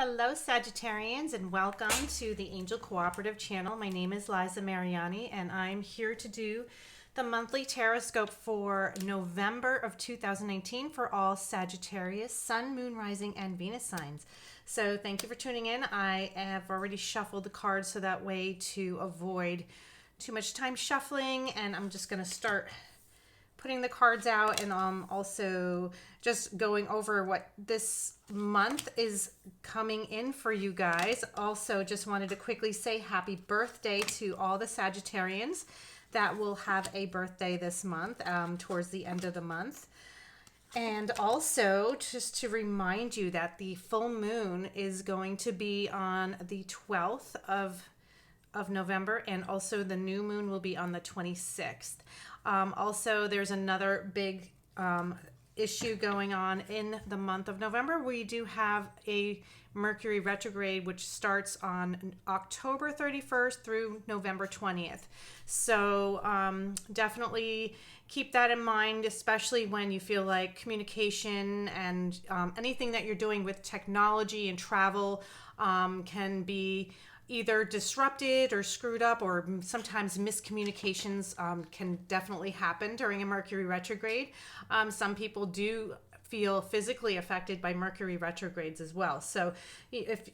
Hello Sagittarians, and welcome to the Angel Cooperative channel. My name is Liza Mariani and I'm here to do the monthly tarot scope for November of 2019 for all Sagittarius, Sun, Moon, Rising, and Venus signs. So thank you for tuning in. I have already shuffled the cards so that way to avoid too much time shuffling, and I'm just going to start putting the cards out and also just going over what this month is coming in for you guys. Also, just wanted to quickly say happy birthday to all the Sagittarians that will have a birthday this month, towards the end of the month. And also, just to remind you that the full moon is going to be on the 12th of November, and also the new moon will be on the 26th. Also, there's another big issue going on in the month of November. We do have a Mercury retrograde, which starts on October 31st through November 20th. So definitely keep that in mind, especially when you feel like communication and anything that you're doing with technology and travel can be either disrupted or screwed up, or sometimes miscommunications can definitely happen during a Mercury retrograde. Some people do feel physically affected by Mercury retrogrades as well. So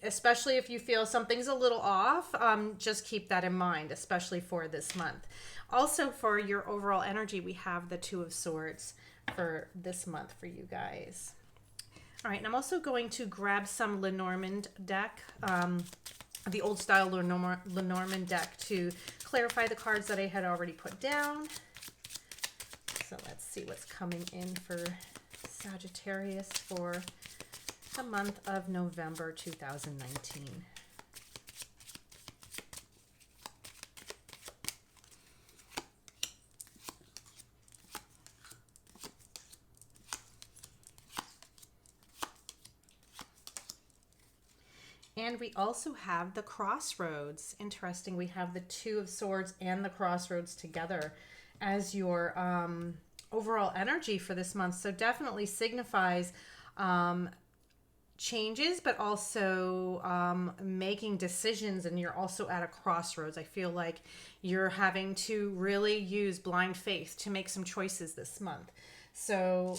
especially if you feel something's a little off, just keep that in mind, especially for this month. Also, for your overall energy, we have the Two of Swords for this month for you guys. All right, and I'm also going to grab some Lenormand deck, the old style Lenormand deck, to clarify the cards that I had already put down. So let's see what's coming in for Sagittarius for the month of November 2019. And we also have the Crossroads. Interesting, we have the Two of Swords and the Crossroads together as your overall energy for this month. So definitely signifies changes, but also making decisions, and you're also at a crossroads. I feel like you're having to really use blind faith to make some choices this month. So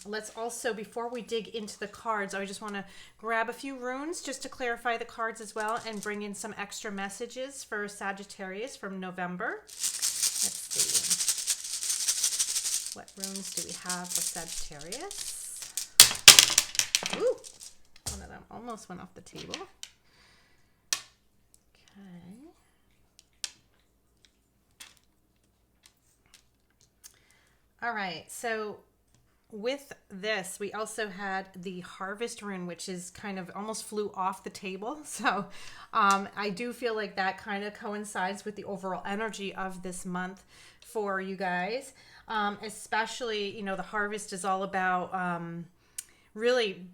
let's also, before we dig into the cards, I just want to grab a few runes just to clarify the cards as well and bring in some extra messages for Sagittarius from November. Let's see. What runes do we have for Sagittarius? Ooh, one of them almost went off the table. Okay. All right, so with this, we also had the Harvest rune, which is kind of almost flew off the table. So I do feel like that kind of coincides with the overall energy of this month for you guys. Especially, you know, the harvest is all about really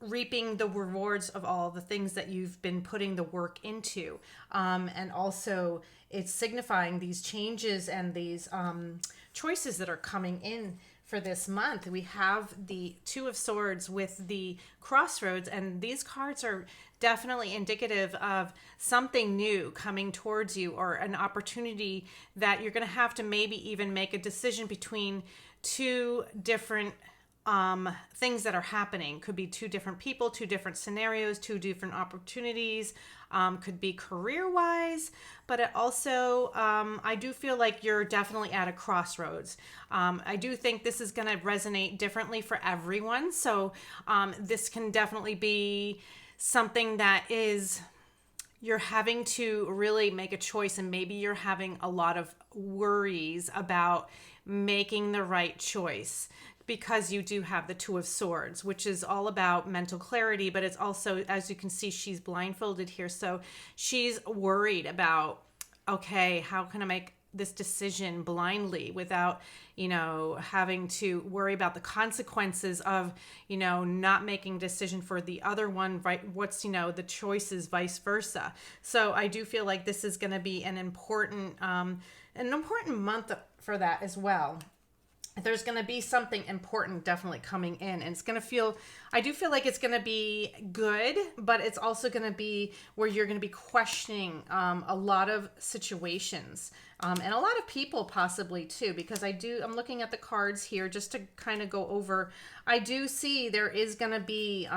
reaping the rewards of all the things that you've been putting the work into. And also it's signifying these changes and these choices that are coming in for this month. We have the Two of Swords with the Crossroads, and these cards are definitely indicative of something new coming towards you, or an opportunity that you're going to have to maybe even make a decision between two different things that are happening. Could be two different people, two different scenarios, two different opportunities, could be career-wise, but it also, I do feel like you're definitely at a crossroads. I do think this is going to resonate differently for everyone, so this can definitely be something that is, you're having to really make a choice, and maybe you're having a lot of worries about making the right choice, because you do have the Two of Swords, which is all about mental clarity, but it's also, as you can see, she's blindfolded here. So she's worried about, okay, how can I make this decision blindly without, you know, having to worry about the consequences of, you know, not making a decision for the other one, right? What's, you know, the choices, vice versa. So I do feel like this is going to be an important month for that as well. there's going to be something important definitely coming in, and it's going to feel, I do feel like it's going to be good, but it's also going to be where you're going to be questioning a lot of situations, and a lot of people possibly too, because I'm looking at the cards here just to kind of go over. I do see there is going to be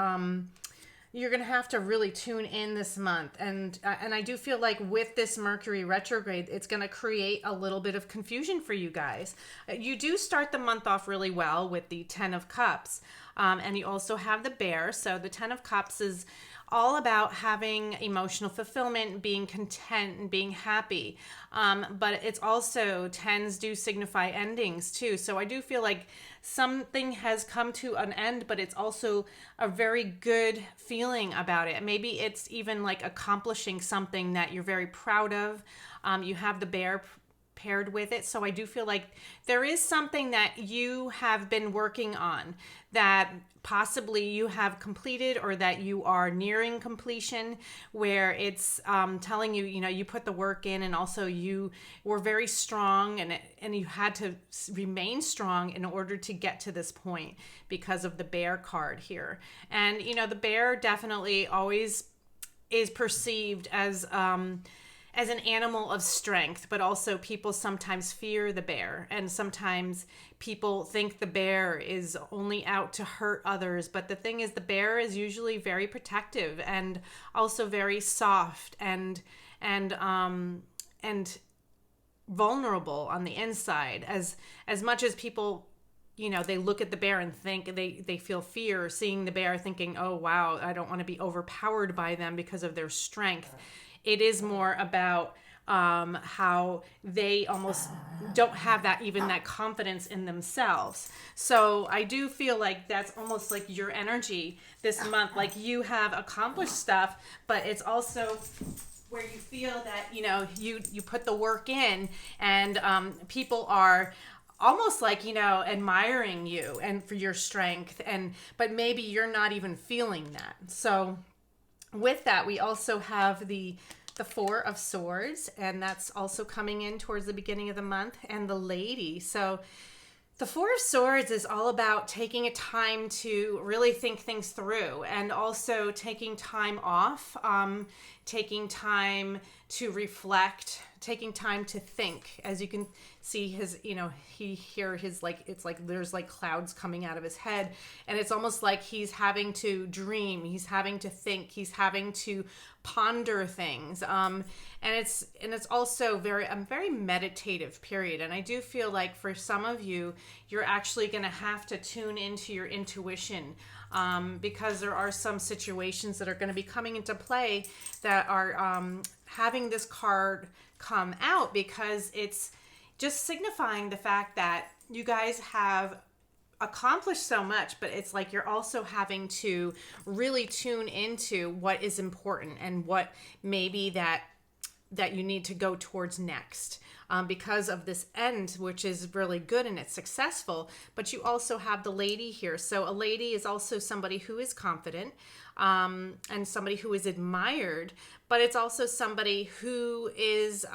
you're going to have to really tune in this month. And I do feel like with this Mercury retrograde, it's going to create a little bit of confusion for you guys. You do start the month off really well with the 10 of Cups. And you also have the Bear. So the 10 of Cups is all about having emotional fulfillment, being content, and being happy. But it's also, tens do signify endings too. So I do feel like something has come to an end, but it's also a very good feeling about it. Maybe it's even like accomplishing something that you're very proud of. You have the Bear paired with it. So I do feel like there is something that you have been working on that possibly you have completed, or that you are nearing completion, where it's telling you, you put the work in, and also you were very strong, and you had to remain strong in order to get to this point because of the Bear card here. And, the Bear definitely always is perceived as an animal of strength, but also people sometimes fear the bear, and sometimes people think the bear is only out to hurt others. But the thing is, the bear is usually very protective and also very soft and vulnerable on the inside. As much as people, they look at the bear and think they feel fear seeing the bear, thinking, oh wow, I don't want to be overpowered by them because of their strength. It is more about how they almost don't have that confidence in themselves. So I do feel like that's almost like your energy this month. Like you have accomplished stuff, but it's also where you feel that, you put the work in, and people are almost like, admiring you and for your strength, but maybe you're not even feeling that. So with that, we also have the Four of Swords, and that's also coming in towards the beginning of the month, and the Lady. So the Four of Swords is all about taking a time to really think things through, and also taking time off, taking time to reflect, taking time to think. As you can see, his, it's like there's like clouds coming out of his head, and it's almost like he's having to dream, he's having to think, he's having to ponder things, and it's also a very meditative period. And I do feel like for some of you, you're actually going to have to tune into your intuition, because there are some situations that are going to be coming into play that are having this card come out, because it's just signifying the fact that you guys have accomplished so much, but it's like you're also having to really tune into what is important and what maybe that you need to go towards next, because of this end, which is really good and it's successful. But you also have the Lady here. So a lady is also somebody who is confident, and somebody who is admired, but it's also somebody who is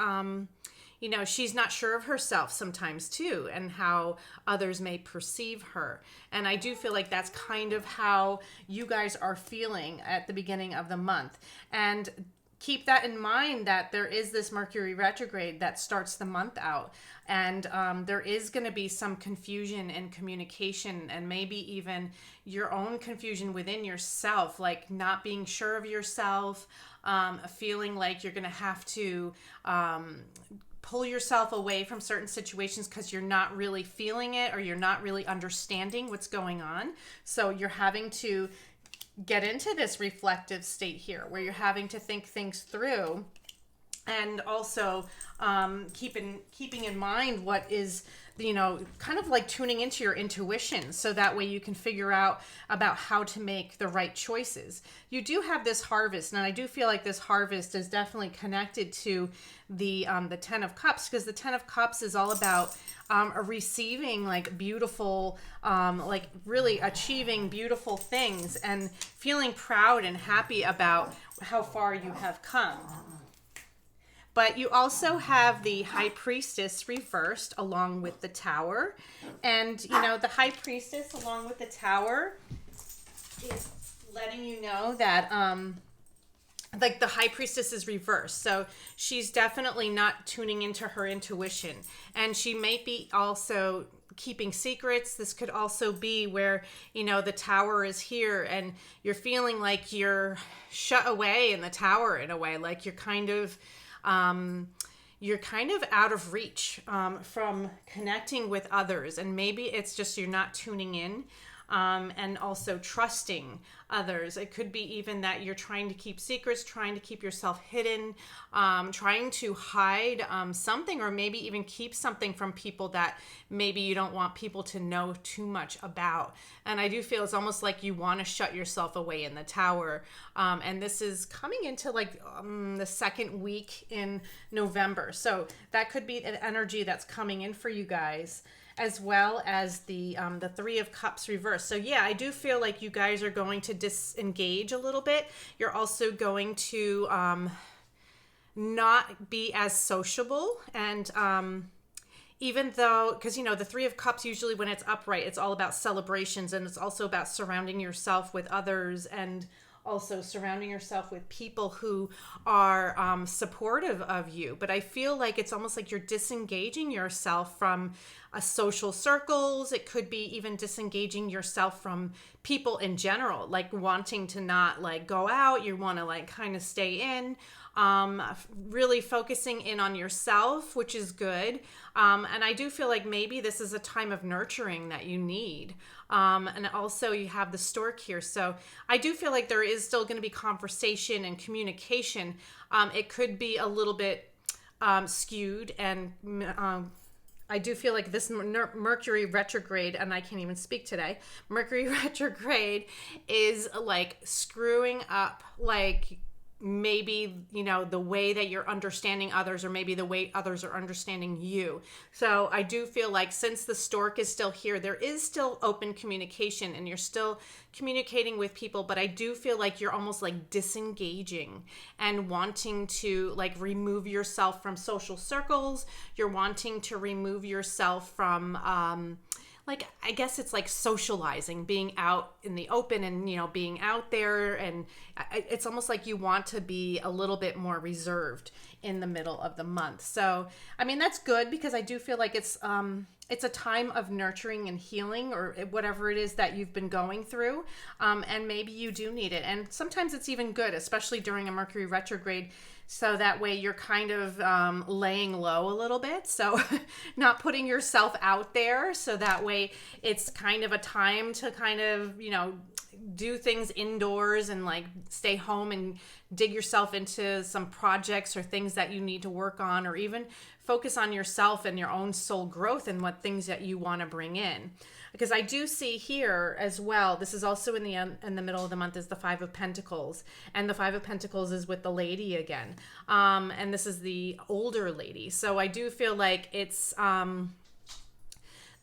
she's not sure of herself sometimes too, and how others may perceive her. And I do feel like that's kind of how you guys are feeling at the beginning of the month. And keep that in mind, that there is this Mercury retrograde that starts the month out. And there is going to be some confusion in communication, and maybe even your own confusion within yourself, like not being sure of yourself, feeling like you're going to have to pull yourself away from certain situations because you're not really feeling it, or you're not really understanding what's going on. So you're having to get into this reflective state here, where you're having to think things through, and also keeping in mind what is, kind of like tuning into your intuition, so that way you can figure out about how to make the right choices. You do have this Harvest, and I do feel like this Harvest is definitely connected to the 10 of Cups, because the 10 of Cups is all about receiving like beautiful, like really achieving beautiful things, and feeling proud and happy about how far you have come. But you also have the High Priestess reversed along with the Tower. And, you know, the High Priestess along with the Tower is letting you know that, like, the High Priestess is reversed. So she's definitely not tuning into her intuition. And she may be also keeping secrets. This could also be where, you know, the Tower is here and you're feeling like you're shut away in the Tower in a way, like you're kind of out of reach from connecting with others. And maybe it's just you're not tuning in. And also trusting others. It could be even that you're trying to keep secrets, trying to keep yourself hidden, trying to hide something, or maybe even keep something from people that maybe you don't want people to know too much about. And I do feel it's almost like you want to shut yourself away in the Tower. And this is coming into like the second week in November. So that could be an energy that's coming in for you guys, as well as the Three of Cups reversed. So yeah, I do feel like you guys are going to disengage a little bit. You're also going to not be as sociable. And even though, because, you know, the Three of Cups, usually when it's upright, it's all about celebrations, and it's also about surrounding yourself with others, and also surrounding yourself with people who are supportive of you. But I feel like it's almost like you're disengaging yourself from social circles. It could be even disengaging yourself from people in general, like wanting to not like go out. You want to like kind of stay in, really focusing in on yourself, which is good. And I do feel like maybe this is a time of nurturing that you need. And also you have the stork here. So I do feel like there is still going to be conversation and communication. It could be a little bit skewed, and I do feel like this Mercury retrograde, and I can't even speak today, Mercury retrograde is like screwing up, like maybe, you know, the way that you're understanding others, or maybe the way others are understanding you. So I do feel like since the stork is still here, there is still open communication and you're still communicating with people, but I do feel like you're almost like disengaging and wanting to like remove yourself from social circles. You're wanting to remove yourself from like, I guess it's like socializing, being out in the open and, you know, being out there. And it's almost like you want to be a little bit more reserved in the middle of the month. So, I mean, that's good, because I do feel like it's a time of nurturing and healing, or whatever it is that you've been going through. And maybe you do need it. And sometimes it's even good, especially during a Mercury retrograde. So that way you're kind of laying low a little bit. So not putting yourself out there. So that way it's kind of a time to kind of, you know, do things indoors and like stay home and dig yourself into some projects or things that you need to work on, or even focus on yourself and your own soul growth and what things that you want to bring in. Because I do see here as well, this is also in the middle of the month, is the Five of Pentacles. And the Five of Pentacles is with the lady again. And this is the older lady. So I do feel like it's... the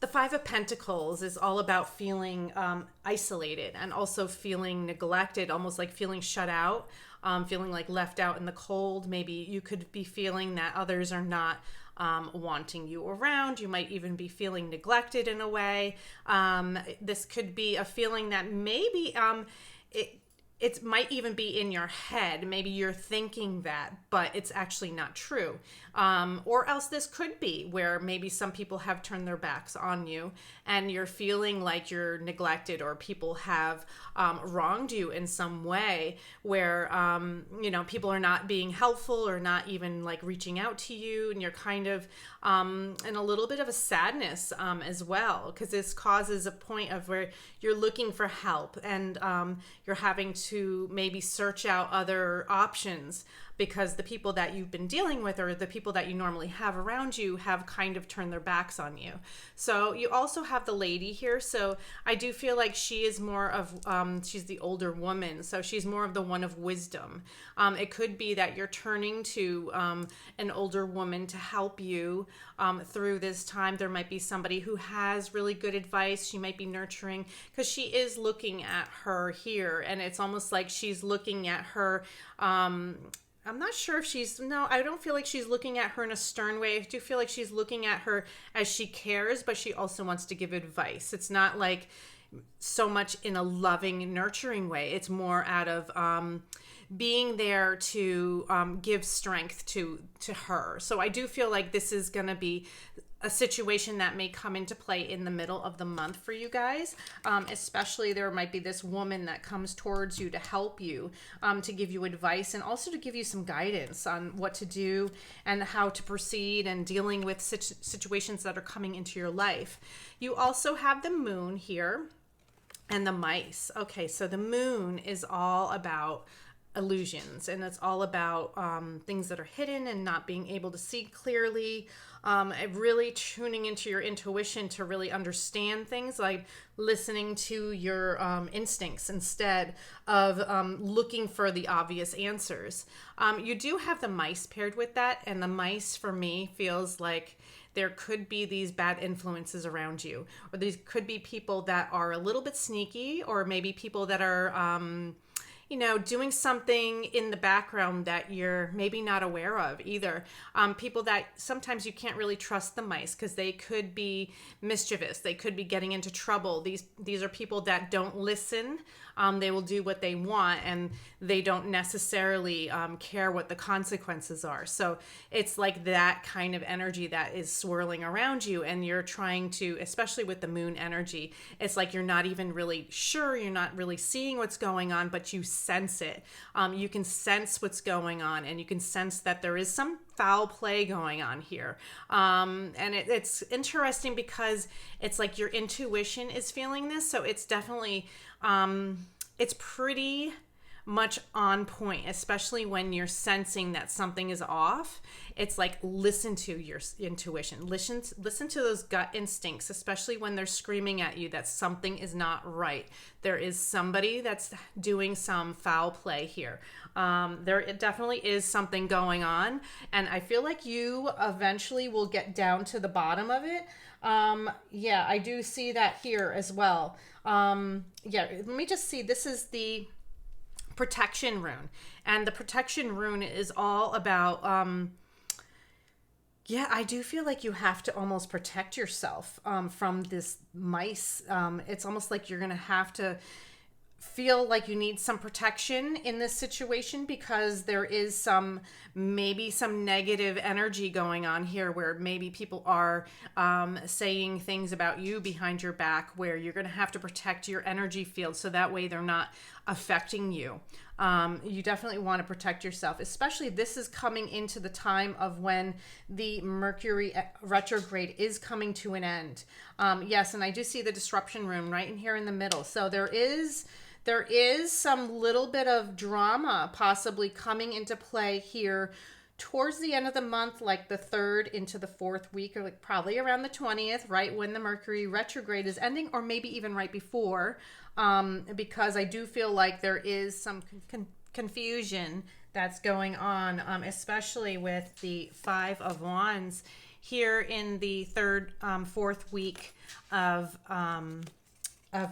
Five of Pentacles is all about feeling isolated and also feeling neglected, almost like feeling shut out, feeling like left out in the cold. Maybe you could be feeling that others are not wanting you around. You might even be feeling neglected in a way. This could be a feeling that maybe it might even be in your head. Maybe you're thinking that, but it's actually not true. Or else this could be where maybe some people have turned their backs on you and you're feeling like you're neglected, or people have wronged you in some way where, you know, people are not being helpful or not even like reaching out to you. And you're kind of in a little bit of a sadness as well, because this causes a point of where you're looking for help and you're having to maybe search out other options, because the people that you've been dealing with, or the people that you normally have around you, have kind of turned their backs on you. So you also have the lady here. So I do feel like she is more of, she's the older woman. So she's more of the one of wisdom. It could be that you're turning to an older woman to help you through this time. There might be somebody who has really good advice. She might be nurturing, because she is looking at her here. And it's almost like she's looking at her I'm not sure if no, I don't feel like she's looking at her in a stern way. I do feel like she's looking at her as she cares, but she also wants to give advice. It's not like so much in a loving, nurturing way. It's more out of being there to give strength to her. So I do feel like this is going to be a situation that may come into play in the middle of the month for you guys. Especially there might be this woman that comes towards you to help you, to give you advice and also to give you some guidance on what to do and how to proceed and dealing with situations that are coming into your life. You also have the moon here and the mice. Okay, so the moon is all about illusions, and it's all about things that are hidden and not being able to see clearly, really tuning into your intuition to really understand things, like listening to your instincts instead of looking for the obvious answers. You do have the mice paired with that, and the mice for me feels like there could be these bad influences around you, or these could be people that are a little bit sneaky, or maybe people that are doing something in the background that you're maybe not aware of either. People that sometimes you can't really trust the mice because they could be mischievous. They could be getting into trouble. These are people that don't listen. They will do what they want, and they don't necessarily care what the consequences are. So it's like that kind of energy that is swirling around you, and you're trying to, especially with the moon energy, it's like you're not even really sure, you're not really seeing what's going on, but you sense it. You can sense what's going on, and you can sense that there is some foul play going on here. And it's interesting because it's like your intuition is feeling this. So it's definitely, it's pretty much on point, especially when you're sensing that something is off. It's like, listen to your intuition, listen to those gut instincts, especially when they're screaming at you that something is not right. There is somebody that's doing some foul play here. It definitely is something going on, and I feel like you eventually will get down to the bottom of it. Yeah, I do see that here as well. Yeah, let me just see. This is the protection rune, and the protection rune is all about yeah, I do feel like you have to almost protect yourself from this mice. It's almost like you're gonna have to feel like you need some protection in this situation, because there is maybe some negative energy going on here, where maybe people are saying things about you behind your back, where you're going to have to protect your energy field so that way they're not affecting you. You definitely want to protect yourself, especially this is coming into the time of when the Mercury retrograde is coming to an end. Yes, and I do see the disruption rune right in here in the middle. So there is some little bit of drama possibly coming into play here towards the end of the month, like the 3rd into the 4th week, or like probably around the 20th, right when the Mercury retrograde is ending, or maybe even right before, because I do feel like there is some confusion that's going on, especially with the 5 of Wands here in the 4th week of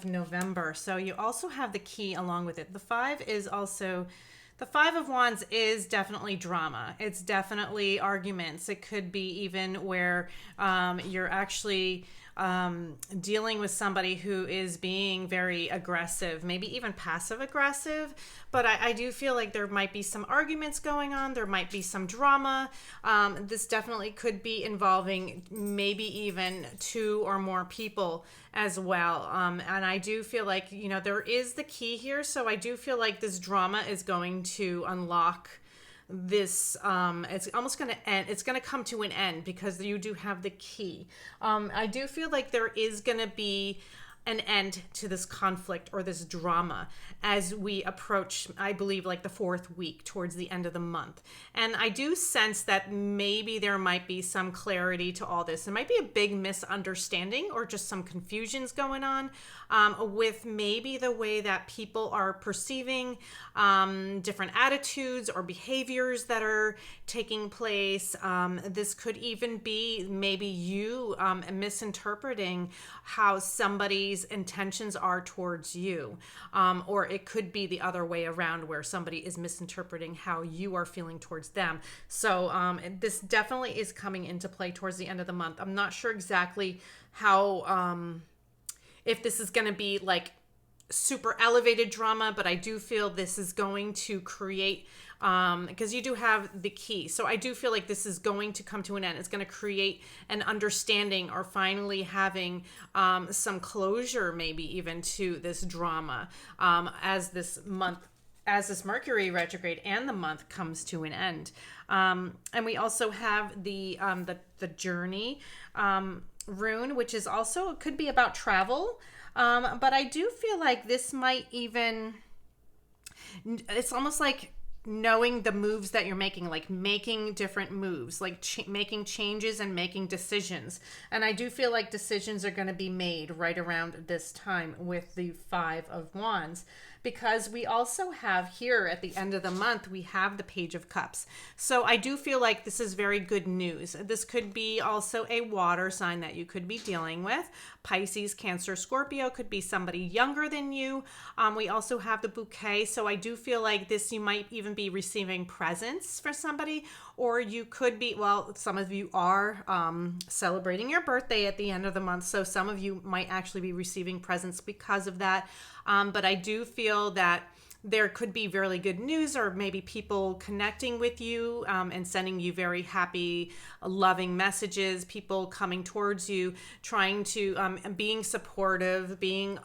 November. So you also have the key along with it. The 5 of Wands is definitely drama. It's definitely arguments. It could be even where you're actually dealing with somebody who is being very aggressive, maybe even passive aggressive. But I do feel like there might be some arguments going on. There might be some drama. This definitely could be involving maybe even 2 or more people as well. And I do feel like, there is the key here. So I do feel like this drama is going to unlock this. It's almost going to end. It's going to come to an end because you do have the key. I do feel like there is going to be an end to this conflict or this drama as we approach, I believe, like the 4th week towards the end of the month. And I do sense that maybe there might be some clarity to all this. It might be a big misunderstanding or just some confusions going on with maybe the way that people are perceiving different attitudes or behaviors that are taking place. This could even be maybe you misinterpreting how somebody's somebody's intentions are towards you. Or it could be the other way around where somebody is misinterpreting how you are feeling towards them. So this definitely is coming into play towards the end of the month. I'm not sure exactly how, if this is going to be like super elevated drama, but I do feel this is going to create, because you do have the key. So I do feel like this is going to come to an end. It's going to create an understanding, or finally having some closure, maybe even to this drama, as this Mercury retrograde and the month comes to an end. And we also have the journey rune, which is also, it could be about travel. But I do feel like this might even, it's almost like knowing the moves that you're making, like making different moves, like making changes and making decisions. And I do feel like decisions are going to be made right around this time with the Five of Wands, because we also have here at the end of the month, we have the Page of Cups. So I do feel like this is very good news. This could be also a water sign that you could be dealing with. Pisces, Cancer, Scorpio, could be somebody younger than you. We also have the bouquet. So I do feel like this, you might even be receiving presents for somebody, or you could be, well, some of you are celebrating your birthday at the end of the month. So some of you might actually be receiving presents because of that. But I do feel that there could be really good news, or maybe people connecting with you and sending you very happy, loving messages, people coming towards you, trying to, being supportive, being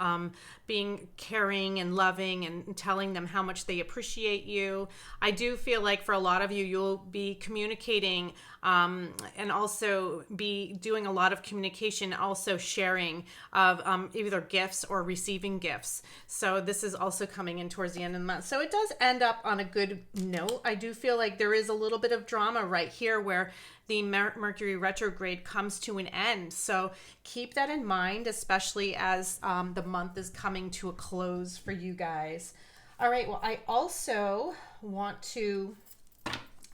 caring and loving, and telling them how much they appreciate you. I do feel like for a lot of you, you'll be communicating and also be doing a lot of communication, also sharing of either gifts or receiving gifts. So this is also coming in towards the end of the month. So it does end up on a good note. I do feel like there is a little bit of drama right here where the Mercury retrograde comes to an end. So keep that in mind, especially as the month is coming to a close for you guys. All right, well, I also want to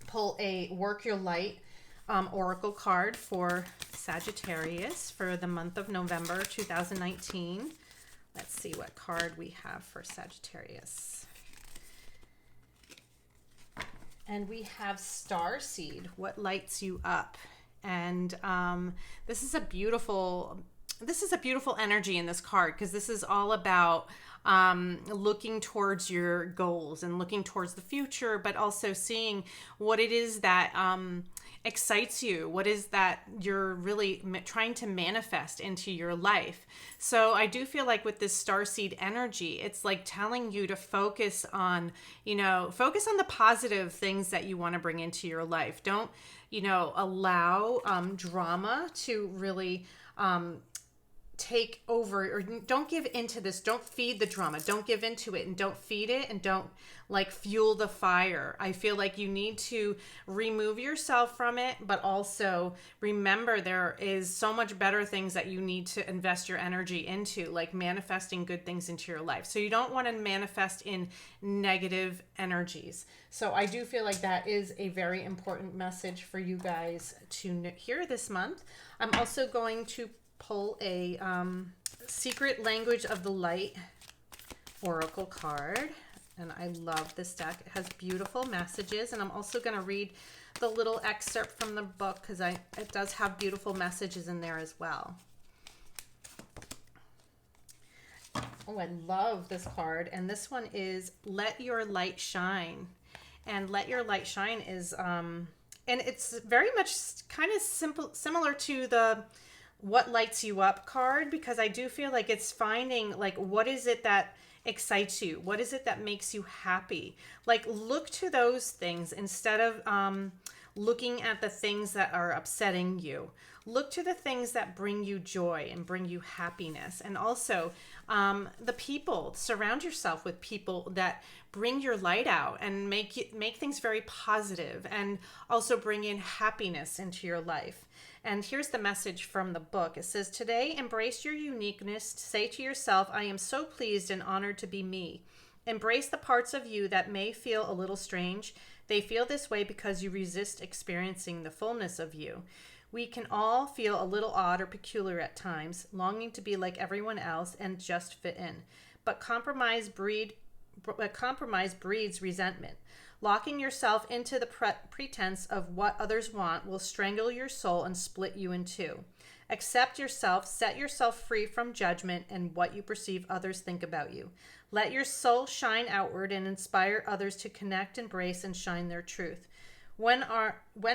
pull a Work Your Light oracle card for Sagittarius for the month of November 2019. Let's see what card we have for Sagittarius. And we have Starseed, what lights you up? And this is a beautiful energy in this card, because this is all about looking towards your goals and looking towards the future, but also seeing what it is that excites you, what is that you're really trying to manifest into your life. So I do feel like with this starseed energy, it's like telling you to focus on the positive things that you want to bring into your life. Don't, allow drama to really take over, or don't give into this. Don't feed the drama. Don't give into it, and don't feed it, and don't fuel the fire. I feel like you need to remove yourself from it, but also remember there is so much better things that you need to invest your energy into, like manifesting good things into your life. So you don't want to manifest in negative energies. So I do feel like that is a very important message for you guys to hear this month. I'm also going to pull a Secret Language of the Light oracle card, and I love this deck. It has beautiful messages, and I'm also going to read the little excerpt from the book, because it does have beautiful messages in there as well. Oh, I love this card, and this one is Let Your Light Shine. And Let Your Light Shine is and it's very much kind of similar to the What Lights You Up card, because I do feel like it's finding what is it that excites you? What is it that makes you happy? Look to those things instead of looking at the things that are upsetting you. Look to the things that bring you joy and bring you happiness. And also surround yourself with people that bring your light out and make things very positive, and also bring in happiness into your life. And here's the message from the book. It says, today, embrace your uniqueness. Say to yourself, I am so pleased and honored to be me. Embrace the parts of you that may feel a little strange. They feel this way because you resist experiencing the fullness of you. We can all feel a little odd or peculiar at times, longing to be like everyone else and just fit in. But compromise breeds resentment. Locking yourself into the pretense of what others want will strangle your soul and split you in two. Accept yourself, set yourself free from judgment and what you perceive others think about you. Let your soul shine outward and inspire others to connect, embrace, and shine their truth. When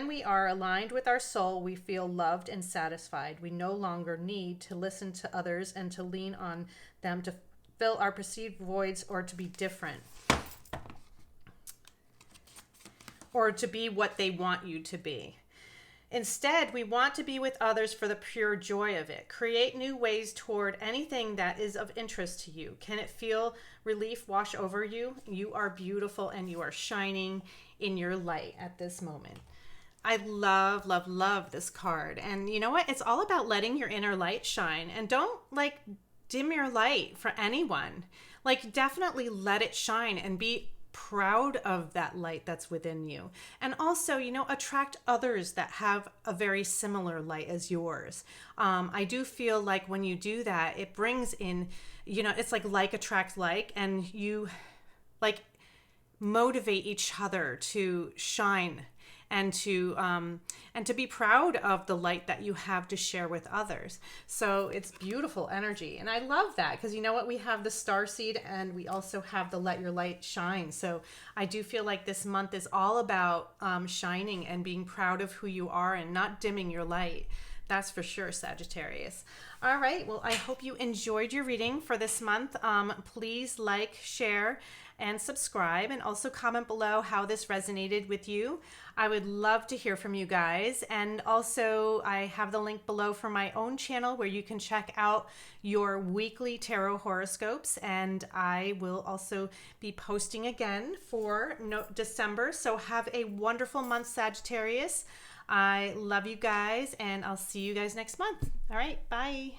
we are aligned with our soul, we feel loved and satisfied. We no longer need to listen to others and to lean on them to fill our perceived voids or to be different, or to be what they want you to be. Instead, we want to be with others for the pure joy of it. Create new ways toward anything that is of interest to you. Can it feel relief wash over you? You are beautiful and you are shining in your light at this moment. I love, love, love this card. And you know what? It's all about letting your inner light shine. And don't dim your light for anyone. Definitely let it shine and be proud of that light that's within you. And also, attract others that have a very similar light as yours. I do feel like when you do that, it brings in, it's like attracts like, and you motivate each other to shine and to be proud of the light that you have to share with others. So it's beautiful energy. And I love that because you know what? We have the starseed and we also have the let your light shine. So I do feel like this month is all about shining and being proud of who you are and not dimming your light. That's for sure, Sagittarius. All right. Well, I hope you enjoyed your reading for this month. Please like, share, and subscribe, and also comment below how this resonated with you. I would love to hear from you guys. And also I have the link below for my own channel where you can check out your weekly tarot horoscopes. And I will also be posting again for December. So have a wonderful month, Sagittarius. I love you guys, and I'll see you guys next month. All right, bye.